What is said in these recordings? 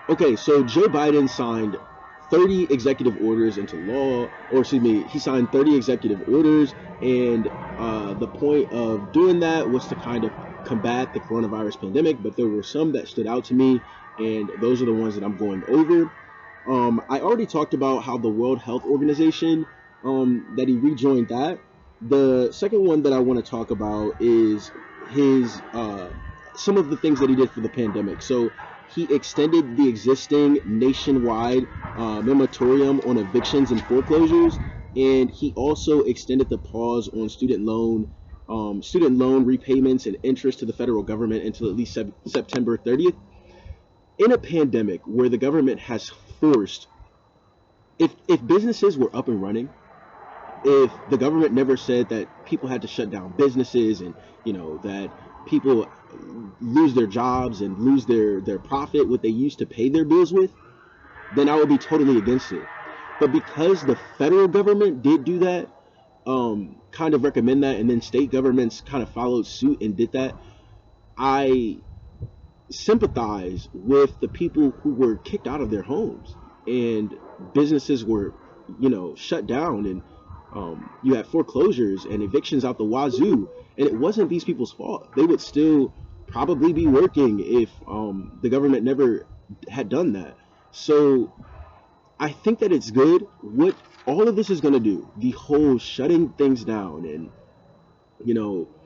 Okay, so Joe Biden signed 30 executive orders into law, or excuse me, he signed 30 executive orders, and the point of doing that was to kind of combat the coronavirus pandemic. But there were some that stood out to me, and those are the ones that I'm going over. I already talked about how the World Health Organization, that he rejoined that. The second one that I want to talk about is his some of the things that he did for the pandemic. So he extended the existing nationwide moratorium on evictions and foreclosures, and he also extended the pause on student loan repayments and interest to the federal government until at least September 30th. In a pandemic where the government has forced, if businesses were up and running, if the government never said that people had to shut down businesses, and that people lose their jobs and lose their profit, what they used to pay their bills with, then I would be totally against it. But because the federal government did do that, kind of recommend that, and then state governments kind of followed suit and did that, I sympathize with the people who were kicked out of their homes and businesses were, shut down, and you had foreclosures and evictions out the wazoo, and it wasn't these people's fault. They would still probably be working if the government never had done that. So I think that it's good. What all of this is going to do, the whole shutting things down and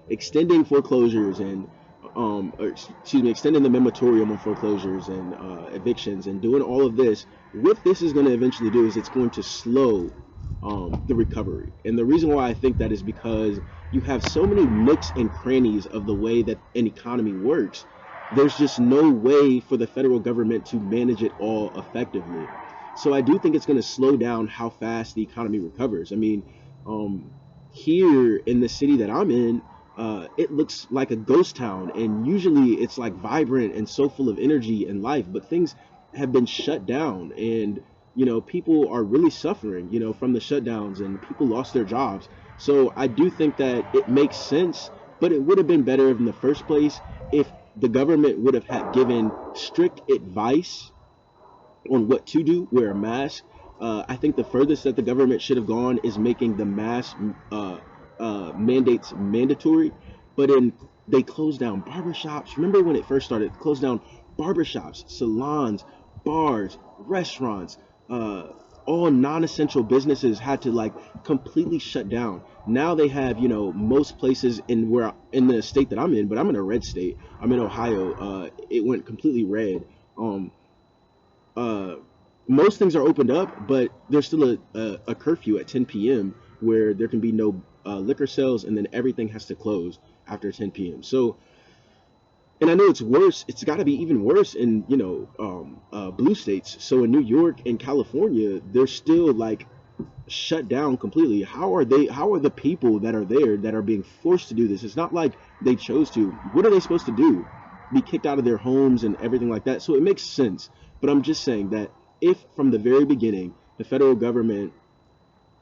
extending foreclosures and or, excuse me, extending the moratorium on foreclosures and evictions and doing all of this. What this is going to eventually do is it's going to slow the recovery. And the reason why I think that is because you have so many nooks and crannies of the way that an economy works. There's just no way for the federal government to manage it all effectively. So I do think it's going to slow down how fast the economy recovers. I mean, here in the city that I'm in, it looks like a ghost town, and usually it's like vibrant and so full of energy and life. But things have been shut down, and people are really suffering, from the shutdowns, and people lost their jobs. So I do think that it makes sense, but it would have been better in the first place if the government would have had given strict advice on what to do, wear a mask. I think the furthest that the government should have gone is making the mask mandates mandatory. But they closed down barbershops. Remember when it first started? Closed down barbershops, salons, bars, restaurants. All non-essential businesses had to like completely shut down. Now they have, most places in the state that I'm in, but I'm in a red state. I'm in Ohio. It went completely red. Uh, Most things are opened up, but there's still a curfew at 10 p.m. where there can be no liquor sales, and then everything has to close after 10 p.m. So, and I know it's worse. It's got to be even worse in blue states. So in New York and California, they're still like shut down completely. How are they? How are the people that are there that are being forced to do this? It's not like they chose to. What are they supposed to do? Be kicked out of their homes and everything like that. So it makes sense. But I'm just saying that if from the very beginning the federal government,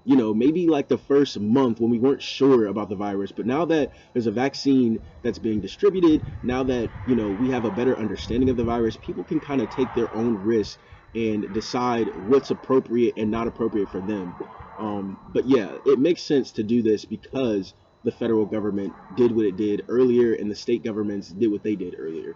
maybe like the first month when we weren't sure about the virus, but now that there's a vaccine that's being distributed, now that, we have a better understanding of the virus, people can kind of take their own risks and decide what's appropriate and not appropriate for them. But yeah, it makes sense to do this because the federal government did what it did earlier and the state governments did what they did earlier.